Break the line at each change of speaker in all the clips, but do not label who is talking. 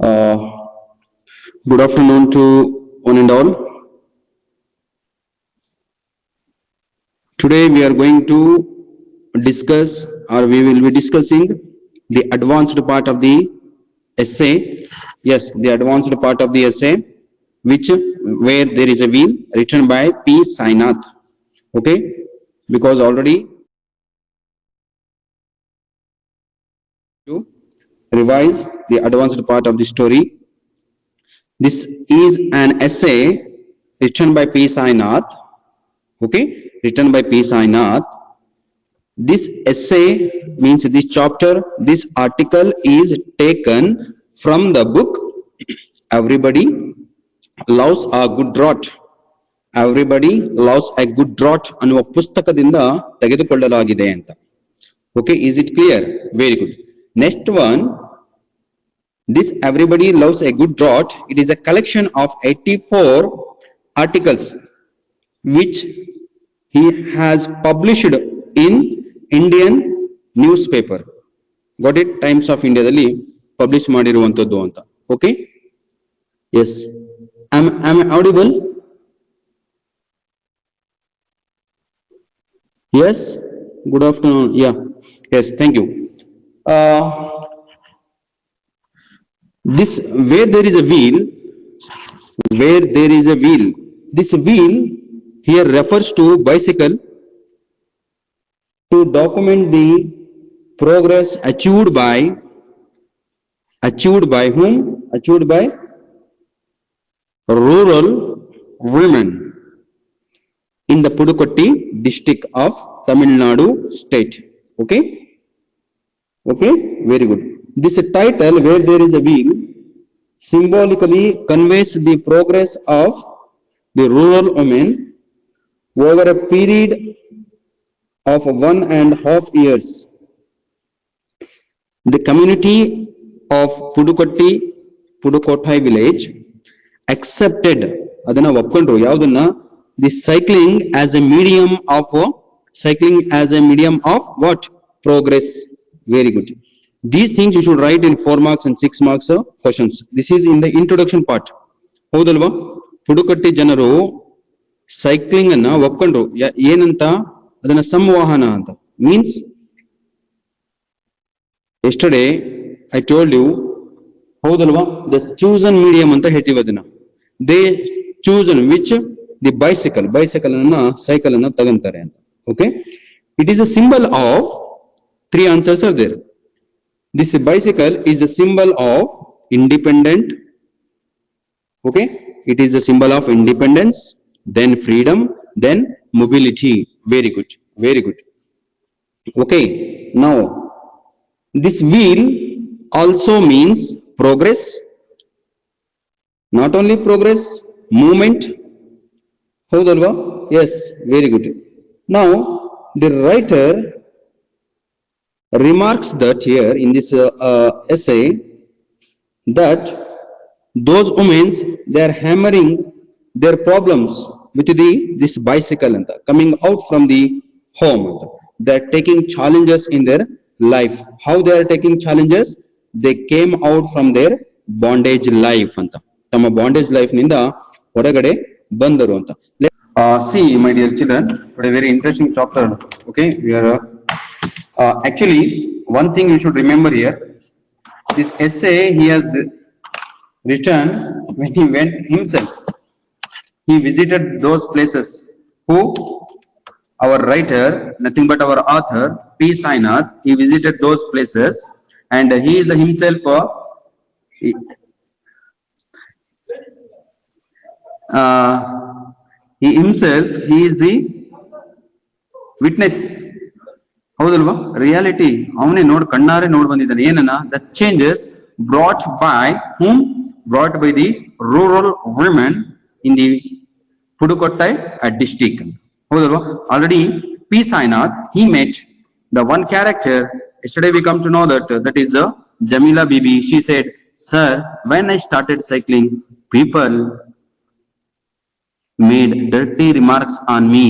Uh, Good afternoon to one and all. Today we are going to discuss, or we will be discussing the advanced part of the essay. Yes, the advanced part of the essay, which where there is a wheel, written by P. Sainath. Okay, because already to revise the advanced part of the story. This is an essay written by P. Sainath. Okay, written by P. Sainath. This essay means this chapter, this article is taken from the book Everybody Loves a Good Drought. Everybody Loves a Good Drought ಅನ್ನುವ ಪುಸ್ತಕದಿಂದ ತೆಗೆದುಕೊಳ್ಳಲಾಗಿದೆ ಅಂತ. Okay, is it clear? Very good. Next one, this Everybody Loves a Good Drought, it is a collection of 84 articles which he has published in Indian newspaper. Got it? Times of India ದಲ್ಲಿ publish ಮಾಡಿರುವಂತದ್ದು ಅಂತ. Okay? Yes. Am I audible? Yes. Good afternoon. Yeah. Yes. Thank you. This where there is a wheel, where there is a wheel. This wheel here refers to bicycle to document the progress achieved by whom? Achieved by rural women in the Pudukkottai district of Tamil Nadu state. Okay? Okay? Very good. This title, where there is a wheel, symbolically conveys the progress of the rural women over a period of 1.5 years. The community of Pudukkottai village accepted adana ಒಪ್ಕೊಂಡ್ರು ಯಾವುದನ್ನ the cycling as a medium of what? Progress. Very good. These things you should write in 4 marks and 6 marks questions. This is in the introduction part. ಹೌದಲ್ವಾ? ಪುಡುಕಟ್ಟಿ ಜನರು cycling ಅನ್ನ ಒಪ್ಕೊಂಡ್ರು. ಏನಂತ? ಅದನ್ನ ಸಂವಹನ ಅಂತ. Means yesterday I told you, ಹೌದಲ್ವಾ? The chosen medium ಅಂತ ಹೇಳ್ತೀವಿ ಅದನ್ನ. They chosen which? The bicycle ಅನ್ನ ಸೈಕಲ್ ಅನ್ನ ತಗೊಂತಾರೆ ಅಂತ. Okay? It is a symbol of 3 answers are there. This bicycle is a symbol of independent. Okay? It is a symbol of independence, then freedom, then mobility. Very good. Very good. Okay. Now, this wheel also means progress. Not only progress, movement. Howdalva? Yes. Very good. Now, the writer remarks that here in this essay that those women, they are hammering their problems with this bicycle and coming out from the home. They are taking challenges in their life. How they are taking challenges? They came out from their bondage life anta. Tama bondage life ninda ಹೊರಗಡೆ ಬಂದರು ಅಂತ. See, my dear children, a very interesting chapter. Okay, we are actually one thing you should remember here. This essay he has written when he went himself. He visited those places. Who? Our writer, nothing but our author, P. Sainath. He visited those places, and he is himself. He is the witness. ಹೌದಲ್ವಾ? Reality ಅವನೇ ಕಣ್ಣಾರೆ ನೋಡ್ ಬಂದಿದ್ದಾನೆ. ಏನನ್ನ? The changes brought by whom? Brought by the rural women in the Pudukkottai district. ಹೌದಲ್ವಾ? Already P. Sainath, he met the one character. Yesterday we come to know that is Jamila Bibi. She said, "Sir, when I started cycling, people made dirty remarks on me.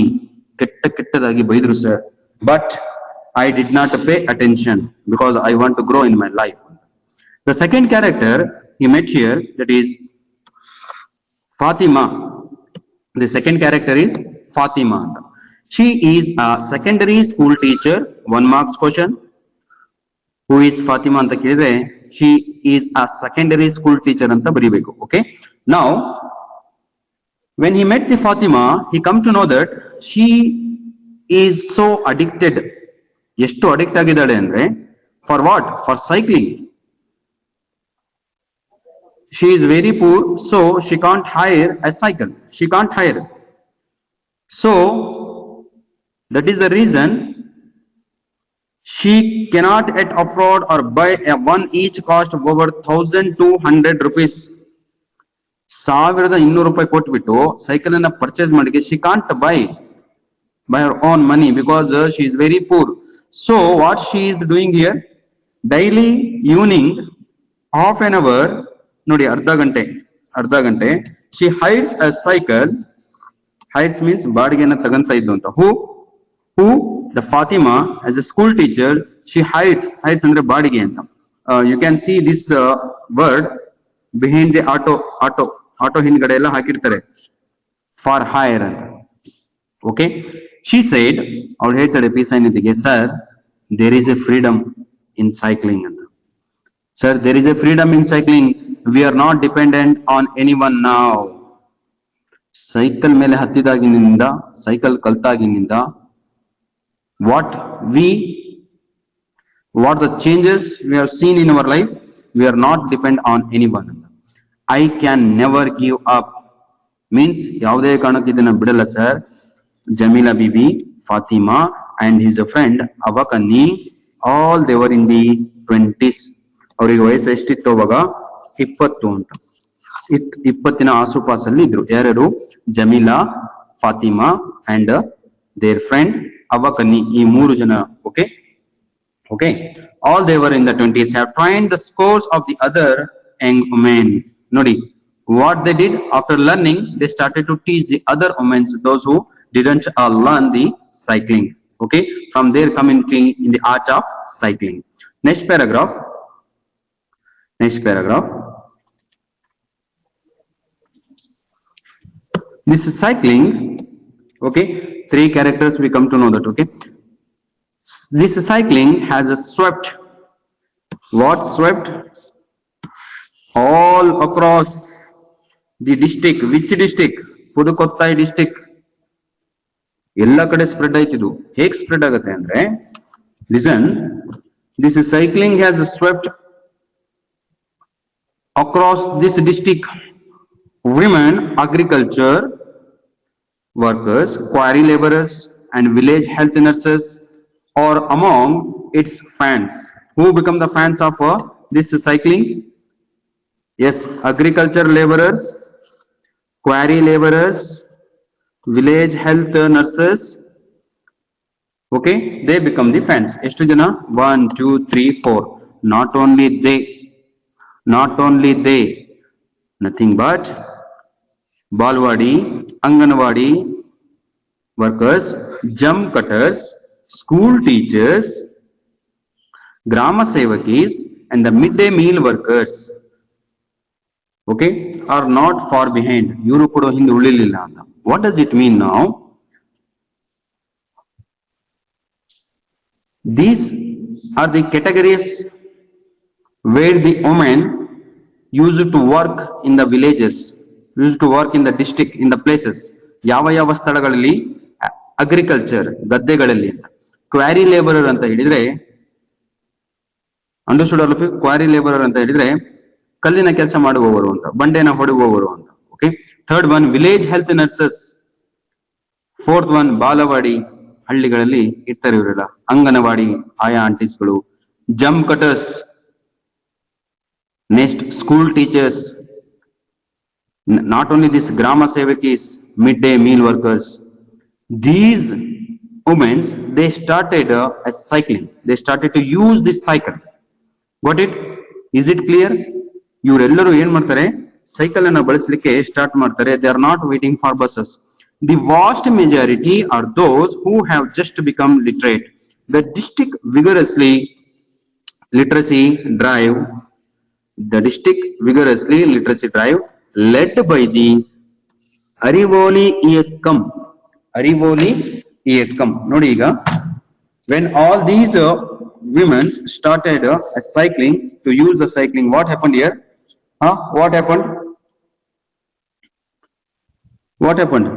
ಕೆಟ್ಟದಾಗಿ ಬೈದ್ರು sir. But I did not pay attention because I want to grow in my life." The second character, he met here, that is Fatima. The second character is Fatima. She is a secondary school teacher. 1 marks question. Who is Fatima anta kelidre, she is a secondary school teacher anta baribeku. Okay. Now, when he met the Fatima, he come to know that she is so addicted. ಎಷ್ಟು addict ಆಗಿದ್ದಾಳೆ ಅಂದ್ರೆ, for what? For cycling. She is very poor, so she can't hire a cycle. She can't hire. So that is the reason she cannot yet afford or buy a one each cost of over 1,200 rupees. 1,200 ರೂಪಾಯಿ ಕೊಟ್ಬಿಟ್ಟು cycle ಅನ್ನ purchase ಮಾಡಿಗೆ she can't buy by her own money because she is very poor. So what she is doing here, daily evening half an hour, ನೋಡಿ ಅರ್ಧ ಗಂಟೆ she hides a cycle. Hides means ಬಾಡಿಗೆನ ತಗಂತ ಇದ್ದು ಅಂತ. Who the Fatima, as a school teacher, she hides ಅಂದ್ರೆ ಬಾಡಿಗೆ ಅಂತ. You can see this word behind the auto ಹಿಂದ್ಗಡೆ ಎಲ್ಲ ಹಾಕಿರ್ತಾರೆ for hire ಅಂತ. Okay, she said, ಅವಳು ಹೇಳ್ತಾಳೆ ಪಿ ಸೈನಿಧಿಗೆ, sir there is a freedom in cycling ಅಂತ. Sir, there is a freedom in cycling. We are not dependent on anyone now. Cycle ಮೇಲೆ ಹತ್ತಿದಾಗಿನಿಂದ, cycle ಕಲ್ತಾಗಿನಿಂದ, what the changes we have seen in our life, we are not dependent on anyone. I can never give up means ಯಾವುದೇ ಕಾರಣಕ್ಕೆ ಇದನ್ನ ಬಿಡಲ್ಲ sir. Jamila Bibi, Fatima and his friend Avakani, all they were in the 20s. ಅವರಿಗೆ ವಯಸ್ಸು ಎಷ್ಟಿತ್ತು ಅವಾಗ? 20 ಅಂತ. 20ನ ಆಸುಪಾಸಲ್ಲಿ ಇದ್ರು. ಯಾರು? Jameela, Fatima and their friend ಅವಕನಿ, ಈ 3 ಜನ. Okay, all they were in the 20s, have trained the scores of the other young women. Nodi, what they did after learning, they started to teach the other women, those who didn't learn the cycling. Okay, from their community in the art of cycling. Next paragraph. This is cycling. Okay, 3 characters we come to know that. Okay, this cycling has swept. What swept? All across the district. Which district? Pudukottai district. ಎಲ್ಲ ಕಡೆ spread ಆಯ್ತಿದ್ದು. ಹೇಗೆ spread ಆಗುತ್ತೆ ಅಂದ್ರೆ, listen, this cycling has swept across this district. Women agriculture workers, quarry laborers and village health nurses are among its fans. Who become the fans of this cycling? Yes, agriculture laborers, quarry laborers, village health nurses. Okay, they become the fans. Eshtu jana? 1 2 3 4. Not only they, nothing but Balwadi, Anganwadi workers, jump cutters, school teachers, Grama Sevakis and the midday meal workers, okay, are not far behind. Iವರು ಕೂಡ ಹಿಂದೆ ಉಳಿಲಿಲ್ಲ ಅಂತ. What does it mean now? These are the categories where the women used to work in the villages, used to work in the district, in the places. ಯಾವ ಸ್ಥಳಗಳಲ್ಲಿ? Agriculture, ಗದ್ದೆಗಳಲ್ಲಿ ಅಂತ. Quarry labourer ಅಂತ ಹೇಳಿದ್ರೆ, understood all of you? Quarry labourer ಅಂತ ಹೇಳಿದ್ರೆ ಕಲ್ಲಿನ ಕೆಲಸ ಮಾಡುವವರು ಅಂತ, ಬಂಡೆನ ಹೊಡೆಯುವವರು ಅಂತ. Okay, third one village health nurses. Fourth one balwadi, ಹಳ್ಳಿಗಳಲ್ಲಿ ಇರ್ತಾರೆ ಇವರೆಲ್ಲ, ಅಂಗನವಾಡಿ ಆಯಾ ಆಂಟೀಸ್ಗಳು. Jump cutters. Next, school teachers. Not only this, Grama Sevakis, midday meal workers. These women, they started a cycling. They started to use this cycle. Got it? Is it clear? ಇವರೆಲ್ಲರೂ ಏನ್ ಮಾಡ್ತಾರೆ? Cycle ಅನ್ನ ಬಳಸಲಿಕ್ಕೆ start ಮಾಡ್ತಾರೆ. They are not waiting for buses. The vast majority are those who have just become literate. The district vigorously literacy drive The district vigorously literacy drive led by the Arivoli Iyekkam. Arivoli Iyekkam. ನೋಡಿ ಈಗ when all these women started cycling to use the cycling, what happened here? What happened? What happened?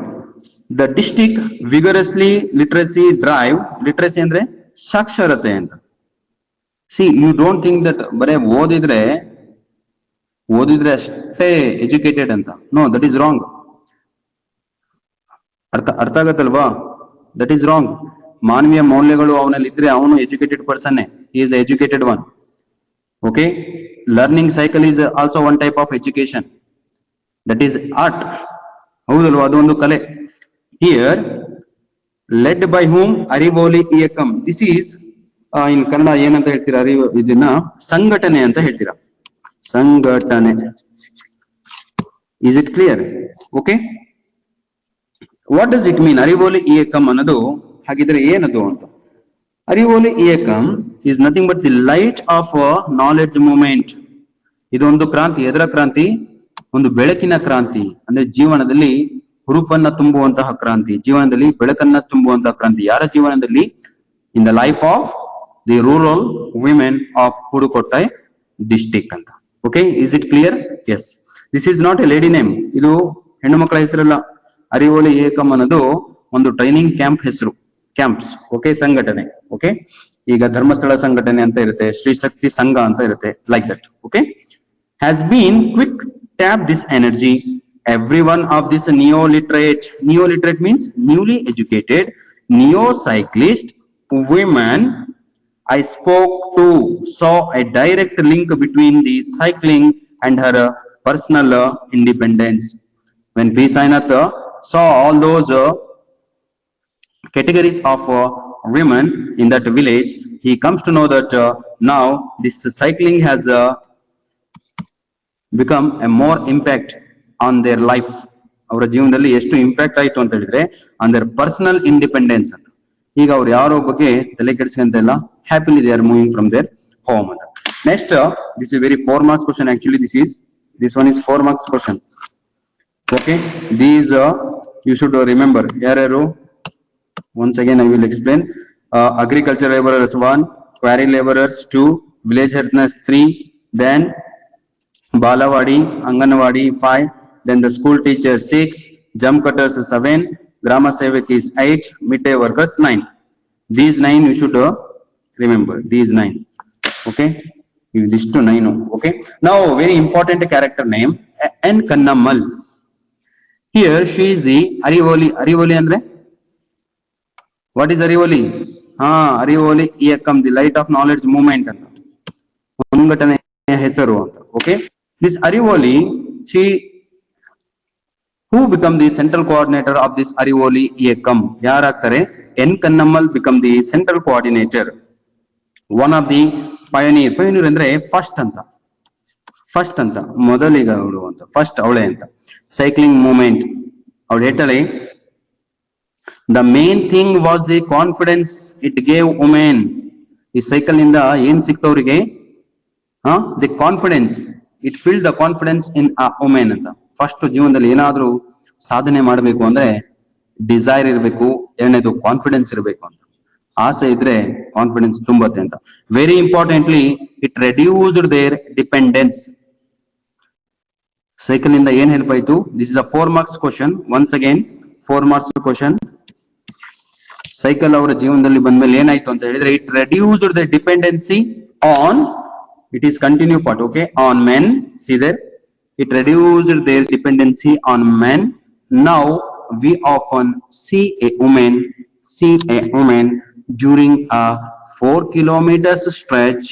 The district vigorously literacy drive, literacy ಅಂದ್ರೆ ಸಾಕ್ಷರತೆ ಅಂತ. See, you don't think that ಬರೇ ಓದಿದ್ರೆ ಅಷ್ಟೇ educated ಅಂತ. No, that is wrong. ಅರ್ಥ ಆಗತ್ತಲ್ವಾ? That is wrong. ಮಾನವೀಯ ಮೌಲ್ಯಗಳು ಅವನಲ್ಲಿ ಇದ್ರೆ ಅವನು educated person. He is educated one. Okay? Learning cycle is also one type of education. That is art. ಹೌದಲ್ವಾ? ಅದು ಒಂದು ಕಲೆ. Here, led by whom? Arivoli Iyekkam. This is in Kannada ಏನಂತ ಹೇಳ್ತೀರಾ? ಇದನ್ನ ಸಂಘಟನೆ ಅಂತ ಹೇಳ್ತೀರಾ. ಸಂಘಟನೆ. Is it clear? Okay? What does it mean? Arivoli Iyekkam ಅನ್ನೋದು ಹಾಗಿದ್ರೆ ಏನದು ಅಂತ. Arivoli Iyekkam is nothing but the light of a knowledge movement. ಇದು ಒಂದು ಕ್ರಾಂತಿ. ಎದರ ಕ್ರಾಂತಿ? ಒಂದು ಬೆಳಕಿನ ಕ್ರಾಂತಿ. ಅಂದ್ರೆ ಜೀವನದಲ್ಲಿ ಹುರುಪನ್ನ ತುಂಬುವಂತಹ ಕ್ರಾಂತಿ, ಜೀವನದಲ್ಲಿ ಬೆಳಕನ್ನ ತುಂಬುವಂತಹ ಕ್ರಾಂತಿ. ಯಾರ ಜೀವನದಲ್ಲಿ? In the life of the rural women of Pudukkottai district ಅಂತ. Okay, is it clear? Yes. This is not a lady name. ಇದು ಹೆಣ್ಣು ಮಕ್ಕಳ ಹೆಸರಲ್ಲ. ಅರಿವೋಲಿ ಏಕಂ ಅನ್ನೋದು ಒಂದು ಟ್ರೈನಿಂಗ್ ಕ್ಯಾಂಪ್ ಹೆಸರು, ಕ್ಯಾಂಪ್ಸ್. ಓಕೆ, ಸಂಘಟನೆ. ಓಕೆ, ಈಗ ಧರ್ಮಸ್ಥಳ ಸಂಘಟನೆ ಅಂತ ಇರುತ್ತೆ, ಶ್ರೀ ಶಕ್ತಿ ಸಂಘ ಅಂತ ಇರುತ್ತೆ, like that. Okay, has been quick tap this energy. Every one of this neoliterate means newly educated, neo-cyclist women I spoke to saw a direct link between the cycling and her personal independence. When P. Sainath saw all those categories of women in that village, he comes to know that now this cycling has become a more impact on their life. ಅವರ ಜೀವನದಲ್ಲಿ ಎಷ್ಟು impact ಆಯ್ತು ಅಂತ ಹೇಳಿದ್ರೆ on there personal independence ಅಂತ. ಈಗ ಅವ್ರು ಯಾರೋ ಬಗ್ಗೆ ತಲೆ ಕೆಡಿಸ್ಕೊಂತ ಇಲ್ಲ, happily they are moving from their home ಅಂತ. Next, this is very 4 marks question. Actually this one is 4 marks question. Okay, these you should remember. ಯಾರ್ಯಾರು? once again I will explain. Agriculture laborers 1, quarry laborers 2, village helpers 3, then Balawadi, Anganwadi 5, then the school teachers 6, jump cutters 7, Grama Sevak is 8, midday workers 9. These 9 you should remember. These 9. Okay, this to 9. Okay, now very important character name, N. Kannamal. Here she is the Arivoli. Arivoli andre what is Arivoli? Arivoli Iyekkam, the light of knowledge movement anta ಸಂಘಟನೆ ಹೆಸರು ಅಂತ. Okay, this Arivoli, she who become the central coordinator of this Arivoli Iyekkam? ಯಾರಾಗ್ತಾರೆ? N. Kannamal become the central coordinator. One of the pioneer. Pioneer ಅಂದ್ರೆ first ಅಂತ, first ಅಂತ, ಮೊದಲಿಗ ಅವಳು ಅಂತ, first ಅವಳೆ ಅಂತ. ಸೈಕ್ಲಿಂಗ್ ಮೂವ್ಮೆಂಟ್ ಅವಳು ಹೇಳ್ತಾಳೆ, the main thing was the confidence it gave women. ಈ ಸೈಕಲ್ ನಿಂದ ಏನ್ ಸಿಕ್ತವ್ರಿಗೆ? the confidence, it filled the confidence in a woman ಅಂತ. ಫಸ್ಟ್ ಜೀವನದಲ್ಲಿ ಏನಾದ್ರೂ ಸಾಧನೆ ಮಾಡಬೇಕು ಅಂದ್ರೆ ಡಿಸೈರ್ ಇರಬೇಕು, ಎರಡನೇದು ಕಾನ್ಫಿಡೆನ್ಸ್ ಇರಬೇಕು ಅಂತ. ಆಸೆ ಇದ್ರೆ ಕಾನ್ಫಿಡೆನ್ಸ್ ತುಂಬತ್ತೆ ಅಂತ. Very importantly, it reduced their dependence. Cycle ಇಂದ ಏನ್ ಹೆಲ್ಪ್ ಆಯ್ತು? This is a 4 marks question. Once again 4 marks question. Cycle ಅವರ ಜೀವನದಲ್ಲಿ ಬಂದ್ಮೇಲೆ ಏನಾಯ್ತು ಅಂತ ಹೇಳಿದ್ರೆ, it reduced the dependency on, it is continue part. Okay, on men. See there, it reduced their dependency on men. Now we often see a woman during a 4 kilometers stretch.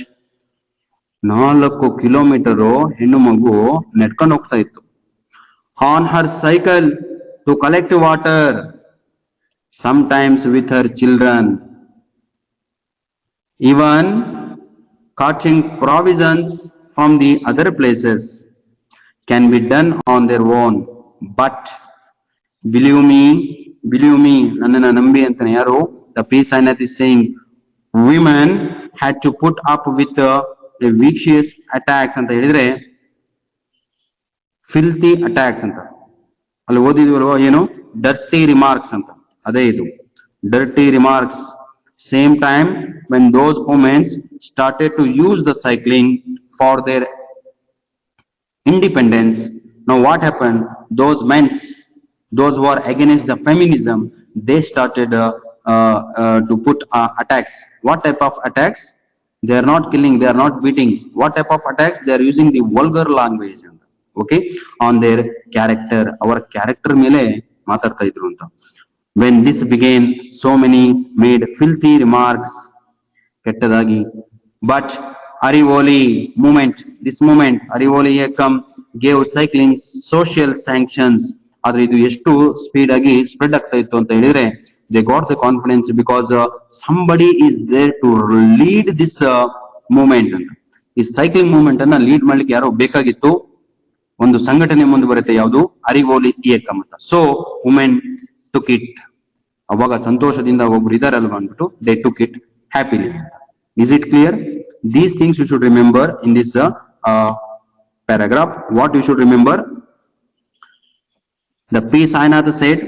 4 kilometre ಹೆಣ್ಣು ಮಗು ನೆಡ್ಕೊಂಡು ಹೋಗ್ತಾ ಇತ್ತು. on her cycle to collect water, sometimes with her children, even catching provisions from the other places can be done on their own. But believe me, nannana nambi antane yaru, the P. Sainath is saying women had to put up with a vicious attacks ಅಂತ ಹೇಳಿದ್ರೆ filthy attacks ಅಂತ ಅಲ್ಲಿ ಓದಿದ್ವಲ್ವಾ ಏನು dirty remarks ಅಂತ ಅದೇ ಇದು dirty remarks. Same time when those women started to use the cycling for their independence, now what happened, those men, those who are against the feminism, they started to put attacks. What type of attacks? They are not killing, they are not beating. What type of attacks? They are using the vulgar language, okay, on their character. Our character ಮೇಲೆ ಮಾತಾಡ್ತಾ ಇದ್ರು ಅಂತ. When this began, so many made filthy remarks, ಕೆಟ್ಟದಾಗಿ. But Arivoli movement, this movement, Arivoli Ekam gave cycling social sanctions. ಆದ್ರೆ ಇದು ಎಷ್ಟು speed ಆಗಿ spread ಆಗ್ತಾ ಇತ್ತು ಅಂತ ಹೇಳಿದ್ರೆ, they got the confidence because somebody is there to lead this movement ಅಂತ. ಈ ಸೈಕ್ಲಿಂಗ್ ಮೂವ್ಮೆಂಟ್ ಅನ್ನ ಲೀಡ್ ಮಾಡ್ಲಿಕ್ಕೆ ಯಾರೋ ಬೇಕಾಗಿತ್ತು. ಒಂದು ಸಂಘಟನೆ ಮುಂದೆ ಬರುತ್ತೆ, ಯಾವುದು ಅರಿವೋಲಿ ಏಕಂ ಅಂತ. So women took it. ಅವಾಗ ಸಂತೋಷದಿಂದ ಒಬ್ರು ಇದಾರಲ್ವಾ ಅಂದ್ಬಿಟ್ಟು they took it happily ಅಂತ. Is it clear? These things you should remember in this paragraph. What you should remember? The P. Sainath said,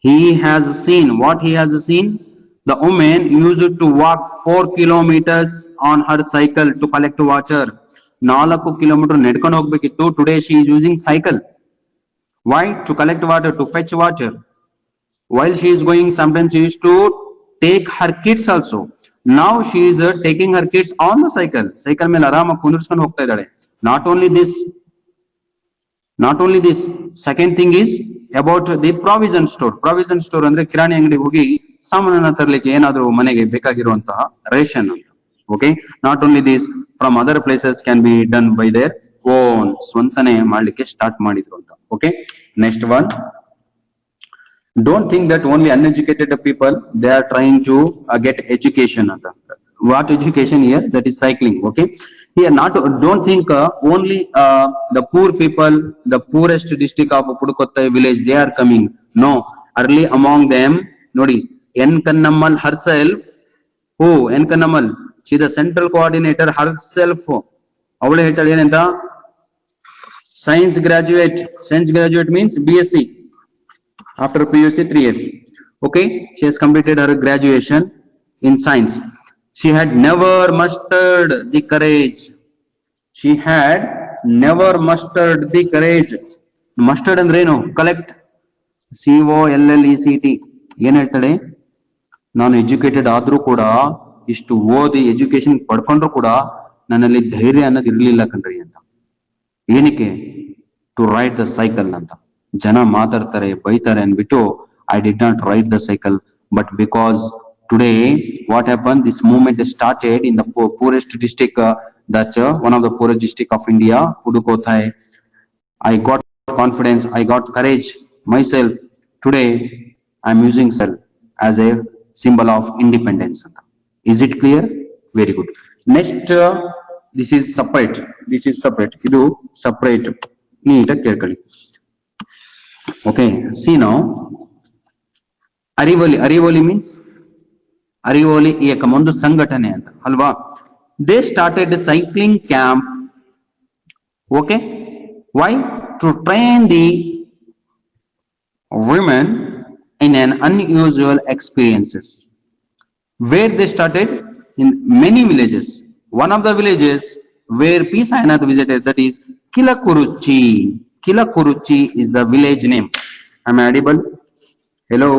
he has seen, what he has seen, the woman used to walk 4 kilometers on her cycle to collect water. 4 kilometers nedಕೊಂಡು ಹೋಗ್ಬೇಕಿತ್ತು. Today she is using cycle. Why? To collect water, to fetch water. While she is going, sometimes she used to take her kids also. Now she is taking her kids on the cycle. Cycle ಮೇಲೆ ಆರಾಮಾಗಿ ಕುಂದಿರ್ಸ್ಕೊಂಡು ಹೋಗ್ತಾ ಇದ್ದಾಳೆ. Not only this, second thing is about the provision store. Provision store ಅಂದ್ರೆ ಕಿರಾಣಿ ಅಂಗಡಿ ಹೋಗಿ ಸಾಮಾನನ್ನ ತರಲಿಕ್ಕೆ ಏನಾದರೂ ಮನೆಗೆ ಬೇಕಾಗಿರುವಂತಹ ರೇಷನ್ ಅಂತ. Okay, not only this, from other places can be done by their own. ಸ್ವಂತನೇ ಮಾಡ್ಲಿಕ್ಕೆ ಸ್ಟಾರ್ಟ್ ಮಾಡಿದ್ರು ಅಂತ. Okay, next one. Don't think that only uneducated people they are trying to get education anta. What education here? That is cycling. Okay, here not, don't think only the poor people, the poorest district of Pudukottai village, they are coming. No, early among them, nodi N. Kannammal herself. Who? N. Kannammal, she the central coordinator herself. Avale ಹೇಳ್ತಾಳೆ ಏನಂತ, science graduate. Science graduate means BSc. After PUC 3 years. Okay, she has completed her graduation in science. She had never mustered the courage. She had never mustered the courage. Mustered ಅಂದ್ರೆ ಏನು? Collect. COLLECT. ಏನ್ ಹೇಳ್ತಾಳೆ? ನಾನು educated ಆದ್ರೂ ಕೂಡ, ಇಷ್ಟು ಓದಿ education ಪಡ್ಕೊಂಡ್ರು ಕೂಡ ನನ್ನಲ್ಲಿ ಧೈರ್ಯ ಅನ್ನೋದು ಇರ್ಲಿಲ್ಲ ಕಣ್ರಿ ಅಂತ. ಏನಕ್ಕೆ? ಟು ರೈಡ್ ದ ಸೈಕಲ್ ಅಂತ. ಜನ ಮಾತಾಡ್ತಾರೆ, ಬೈತಾರೆ ಅಂದ್ಬಿಟ್ಟು I did not ride the cycle. But because today what happened, this movement started in the poorest district, one of the poorest district of India, Pudukottai. I got confidence, I got courage myself. Today I am using cell as a symbol of independence. Is it clear? Very good. Next, this is separate. Idu separate. Neat ಕೇಳ್ಕೊಳ್ಳಿ. Okay, see now, Arivoli means Arivoli Ekam, ಒಂದು ಸಂಘಟನೆ ಅಂತ ಅಲ್ವಾ. They started a cycling camp. Okay, why? To train the women in an unusual experiences. Where they started? In many villages. One of the villages where P. Sainath visited, that is Kilakuruchi. Kilakuruchi is the village name. Am I audible? Hello?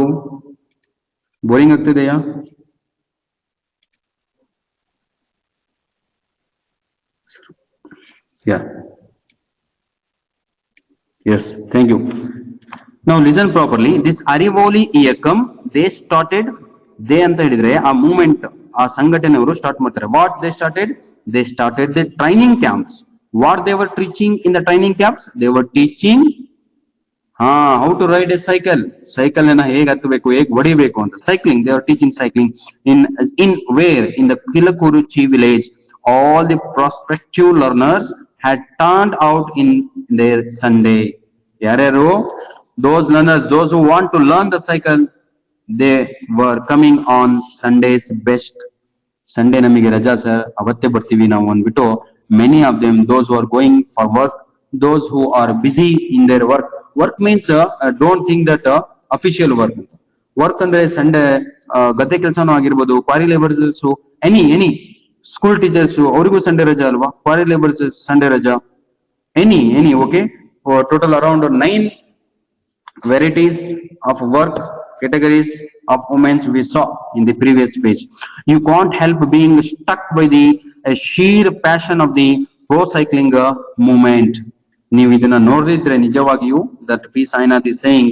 Boring ಆಗ್ತಿದೆಯಾ? Yeah. Yes, thank you. Now listen properly. This Arivoli Iyakam, they started, they ಅಂತ ಹೇಳಿದ್ರೆ ಆ movement, ಆ ಸಂಘಟನೆಯವರು start ಮಾಡ್ತಾರೆ. What they started? They started the training camps. What they were teaching in the training camps? They were teaching how to ride a cycle. Cycle ಅನ್ನ ಹೇಗೆ ಹತ್ತಬೇಕು, ಹೇಗೆ ಹೊಡಿಬೇಕು ಅಂತ. Cycling, they were teaching cycling in where? In the Kilakuruchi village. All the prospective learners had turned out in their Sunday. Yareru, those learners, those who want to learn the cycle, they were coming on Sunday's best. Sunday ನಮಗೆ ರಜಾ sir, ಅವತ್ತೇ ಬರ್ತೀವಿ ನಾವು ಅಂದ್ಬಿಟ್ಟು many of them those who are going for work, those who are busy in their work. Work means don't think that official work. Work ಅಂದ್ರೆ Sunday ಗದ್ದೆ ಕೆಲಸನೂ ಆಗಿರ್ಬೋದು, quarry labours, any school teachers ಅವರಿಗೂ Sunday ರಜಾ ಅಲ್ವಾ, quarry labours Sunday ರಜಾ, any okay. Total around 9 varieties of work categories of women we saw in the previous page. You can't help being stuck by the sheer passion of the pro cycling movement. ನೀವು ಇದನ್ನ ನೋಡಿದ್ರೆ ನಿಜವಾಗಿಯೂ that P. Sainath is saying,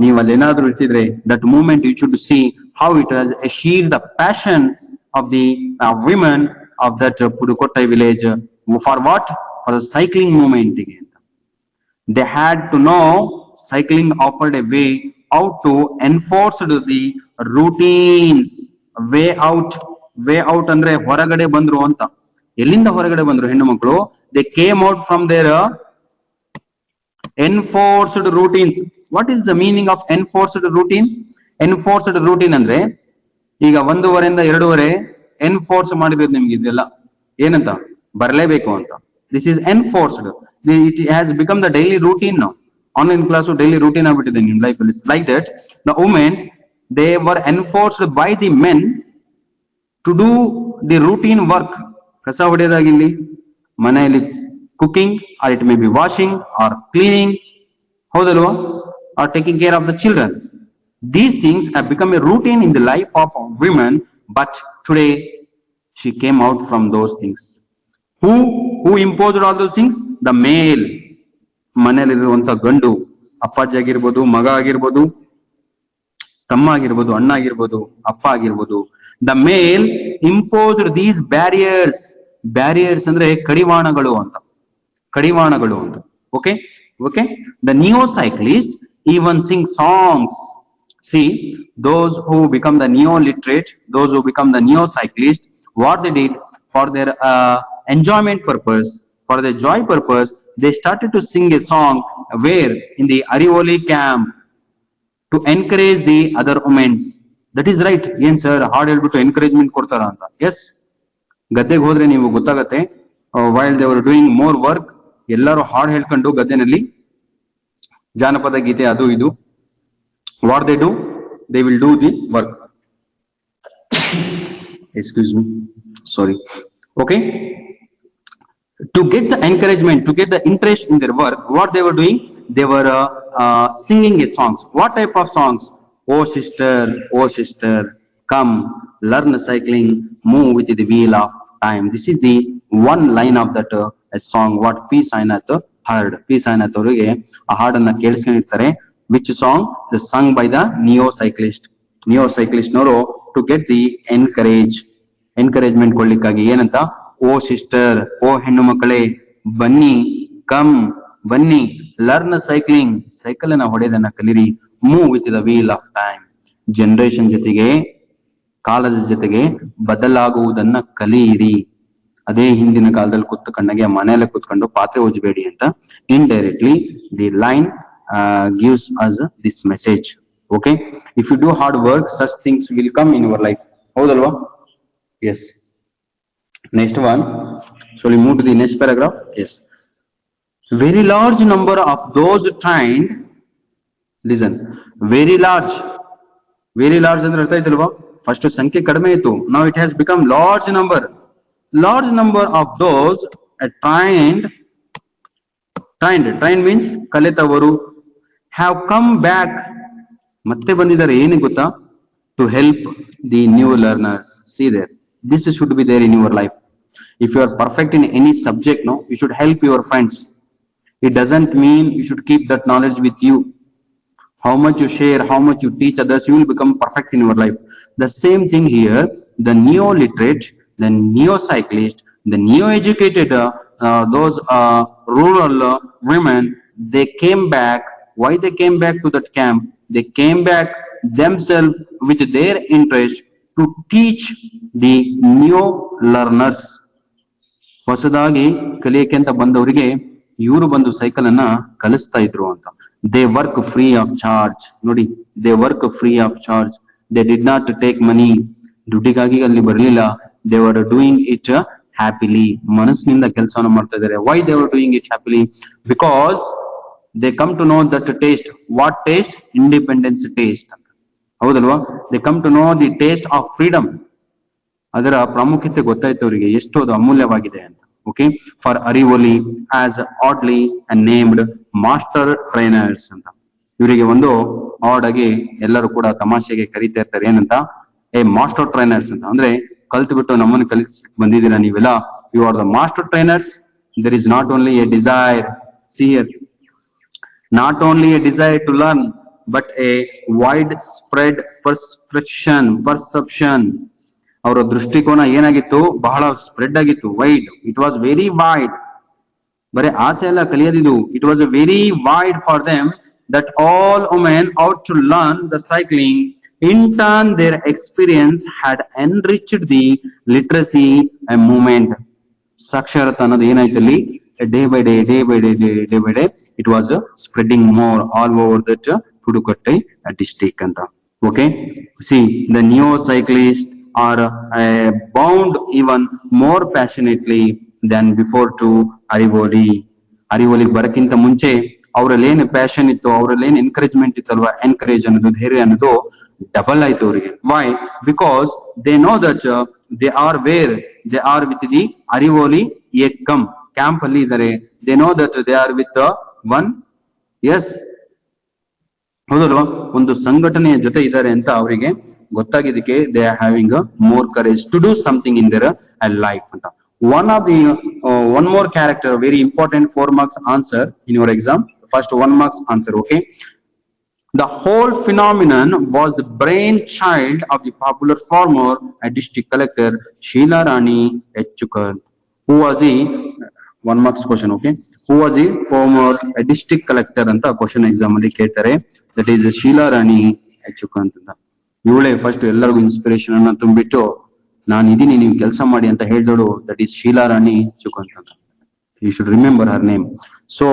ನೀವು ಅಲ್ಲೇನಾದ್ರೂ ಇರ್ತಿದ್ರೆ that movement you should see how it has a sheer the passion of the women of that Pudukottai village. For what? For the cycling movement again. They had to know cycling offered a way out to enforce the routines. way out ಅಂದ್ರೆ ಹೊರಗಡೆ ಬಂದ್ರು ಅಂತ. ಎಲ್ಲಿಂದ ಹೊರಗಡೆ ಬಂದ್ರು ಹೆಣ್ಣು ಮಕ್ಕಳು? They came out from their enforced routines. What is the meaning of enforced routine? Enforced routine ಅಂದ್ರೆ ಈಗ 1:30 ಇಂದ 2:30 ಎನ್ಫೋರ್ಸ್ ಮಾಡಿರೋದು ನಿಮ್ಗೆ ಇದೆಲ್ಲ ಏನಂತ ಬರಲೇಬೇಕು ಅಂತ. This is enforced. It has become the daily routine now. Online class daily routine ಆಗ್ಬಿಟ್ಟಿದೆ ನಿಮ್ಮ ಲೈಫ್ ಅಲ್ಲಿ. Like that, the women they were enforced by the men to do the routine work. ಕಸ ಹೊಡೆಯೋದಾಗಿರ್ಲಿ, ಮನೆಯಲ್ಲಿ cooking, or it may be washing or cleaning, ಹೌದಲ್ವಾ, or taking care of the children. These things have become a routine in the life of women, but today she came out from those things. Who imposed all those things? The male. ಮನೆಯಲ್ಲಿರುವಂತ ಗಂಡು, ಅಪ್ಪಾಜಿ ಆಗಿರ್ಬೋದು, ಮಗ ಆಗಿರ್ಬೋದು, ತಮ್ಮ ಆಗಿರ್ಬೋದು, ಅಣ್ಣ ಆಗಿರ್ಬೋದು, ಅಪ್ಪ ಆಗಿರ್ಬೋದು. The male imposed these barriers. Barriers ಅಂದ್ರೆ ಕಡಿವಾಣಗಳು ಅಂತ, ಕಡಿವಾಣಗಳು ಅಂತ. Okay. The neo cyclists even sing songs. See, those who become the neo literate, those who become the neo cyclists, what they did for their enjoyment purpose, for their joy purpose, they started to sing a song where in the Arivoli camp to encourage the other women. That is right. ಏನ್ sir ಹಾಡ್ ಹೇಳ್ಬಿಟ್ಟು encouragement ಕೊಡ್ತಾರ ಅಂತ? S, ಗದ್ದೆಗೆ ಹೋದ್ರೆ ನೀವು ಗೊತ್ತಾಗತ್ತೆ, while they were doing more work, ಎಲ್ಲರೂ ಹಾಡ್ ಹೇಳ್ಕೊಂಡು ಗದ್ದೆನಲ್ಲಿ ಜಾನಪದ ಗೀತೆ ಅದು ಇದು. What they do? They will do the work. Excuse me. Sorry. Okay. To get the encouragement, to get the interest in their work, what they were doing? They were singing a songs. What type of songs? Oh sister, come, learn cycling, move with the wheel of time. This is the one line of that a song what P. Sainath heard. P. Sainath ಅವರಿಗೆ ಆ ಹಾಡನ್ನ ಕೇಳಿಸ್ಕೊಂಡಿರ್ತಾರೆ. Which song? The sung by the neo cyclist. Neo cyclist ನವರು to get the encouragement ಕೊಡ್ಲಿಕ್ಕಾಗಿ ಏನಂತ, ಓ sister, ಓ ಹೆಣ್ಣು ಮಕ್ಕಳೇ ಬನ್ನಿ, come ಬನ್ನಿ, learn cycling, cycle ಅನ್ನ ಹೊಡೆಯೋದನ್ನ ಕಲಿರಿ, move with the wheel of time, generation ಜೊತೆಗೆ, ಕಾಲದ ಜೊತೆಗೆ ಬದಲಾಗುವುದನ್ನ ಕಲಿಯಿರಿ. ಅದೇ ಹಿಂದಿನ ಕಾಲದಲ್ಲಿ ಕೂತ್ಕೊಂಡಾಗೆ ಮನೆಯಲ್ಲೇ ಕೂತ್ಕೊಂಡು ಪಾತ್ರೆ ಉಜ್ಬೇಡಿ ಅಂತ. Indirectly the line gives us this message. Okay, if you do hard work, such things will come in your life. ಹೌದಲ್ವಾ? Yes. Next one. So we move to the next paragraph. Yes. Very large number of those trained. Listen. Very large ಅಂದ್ರೆ ಅರ್ಥ ಆಯ್ತಲ್ವಾ? First ಸಂಖ್ಯೆ ಕಡಿಮೆ ಇತ್ತು. Now it has become large number. Large number of those trained means ಕಲಿತವರು, have come back. ಮತ್ತೆ ಬಂದಿದ್ದಾರೆ ಏನಿಗೆ ಗೊತ್ತಾ? To help the new learners. See there. This should be there in your life. If you are perfect in any subject, no, you should help your friends. It doesn't mean you should keep that knowledge with you. How much you share, how much you teach others, you will become perfect in your life. The same thing here. The neo literate, the neo cyclist, the neo educated, those rural women, they came back. Why they came back to that camp? They came back themselves with their interest to teach the new learners. ಹೊಸದಾಗಿ ಕಲಿಯಕ್ಕೆ ಅಂತ ಬಂದವರಿಗೆ ಇವರು ಬಂದು cycle ಅನ್ನ ಕಲಿಸ್ತಾ ಇದ್ರು ಅಂತ. They work free of charge. ನೋಡಿ, they work free of charge. They did not take money. ದುಡ್ಡಿಗಾಗಿ ಅಲ್ಲಿ ಬರಲಿಲ್ಲ. They were doing it happily, ಮನಸ್ಸಿನಿಂದ ಕೆಲಸವನ್ನು ಮಾಡ್ತಾ ಇದ್ದಾರೆ. Why they were doing it happily? Because they come to know that taste. What taste? Independence taste ಅಂತ, ಹೌದಲ್ವಾ? They come to know the taste of freedom. ಅದರ ಪ್ರಾಮುಖ್ಯತೆ ಗೊತ್ತಾಯ್ತು ಅವರಿಗೆ, ಎಷ್ಟು ಅದು ಅಮೂಲ್ಯವಾಗಿದೆ ಅಂತ. Okay, for Arivoli as oddly and named master trainers ಅಂತ. ಇವರಿಗೆ ಒಂದು ಆಡ್ ಆಗಿ ಎಲ್ಲರೂ ಕೂಡ ತಮಾಷೆಗೆ ಕರೀತಾ ಇರ್ತಾರೆ, ಏನಂತ? ಮಾಸ್ಟರ್ ಟ್ರೈನರ್ಸ್ ಅಂತ. ಅಂದ್ರೆ ಕಲ್ತು ಬಿಟ್ಟು ನಮ್ಮನ್ನು ಕಲಿಸ್ ಬಂದಿದ್ದೀರಾ ನೀವೆಲ್ಲ, you are the master trainers. There is not only a desire, see here, not only a desire to learn, but a widespread perception. ಅವರ ದೃಷ್ಟಿಕೋನ ಏನಾಗಿತ್ತು? ಬಹಳ ಸ್ಪ್ರೆಡ್ ಆಗಿತ್ತು, wide. It was very wide. ಬರೀ ಆಸೆ ಎಲ್ಲ ಕಲಿಯೋದಿದು. It was a very wide for them that all women ought to learn the cycling. In turn, their experience had enriched the literacy and movement. ಸಾಕ್ಷರತಾ ಅನ್ನೋದು ಏನಾಯ್ತು ಅಲ್ಲಿ? Day by day, it was spreading more all over that Pudukkottai district anta. Okay, see, the neo cyclists are bound even more passionately than before to Arivoli. Arivoli ಬರಕ್ಕಿಂತ ಮುಂಚೆ ಅವರಲ್ಲಿ ಏನು passion ಇತ್ತು, ಅವರಲ್ಲಿ ಏನು ಎನ್ಕರೇಜ್ಮೆಂಟ್ ಇತ್ತಲ್ವಾ, ಎನ್ಕರೇಜ್ ಅನ್ನೋದು, ಧೈರ್ಯ ಅನ್ನೋದು double ಆಯ್ತು ಅವರಿಗೆ. Why? Because they know that they are where they are with the Arivoli Iyakkam camp ಅಲ್ಲಿ ಇದ್ದಾರೆ. They know that they are with one, yes, ಹೌದಲ್ವಾ, ಒಂದು ಸಂಘಟನೆಯ ಜೊತೆ ಇದ್ದಾರೆ ಅಂತ ಅವರಿಗೆ ಗೊತ್ತಾಗಿದ್ದಕ್ಕೆ they are having more courage to do something in their life ಅಂತ. One of the one more character, very important 4 marks answer in your exam. First 1 marks answer. Okay, the whole phenomenon was the brainchild of the popular former district collector Sheila Rani Echukar, who was the 1 marks question. Okay, who was the former district collector anta question exam alli keltare. That is Sheila Rani Echukar anta. ಇವಳೆ first ಎಲ್ಲರಿಗೂ inspiration ಅನ್ನ ತುಂಬಿಟ್ಟು, ನಾನು ಇದೀನಿ, ನೀವು ಕೆಲಸ ಮಾಡಿ ಅಂತ ಹೇಳಿದಳು. ದಟ್ ಈಸ್ ಶೀಲಾ ರಾಣಿ ಚುಕಂತ್ ಅಂತ. You should remember her name. So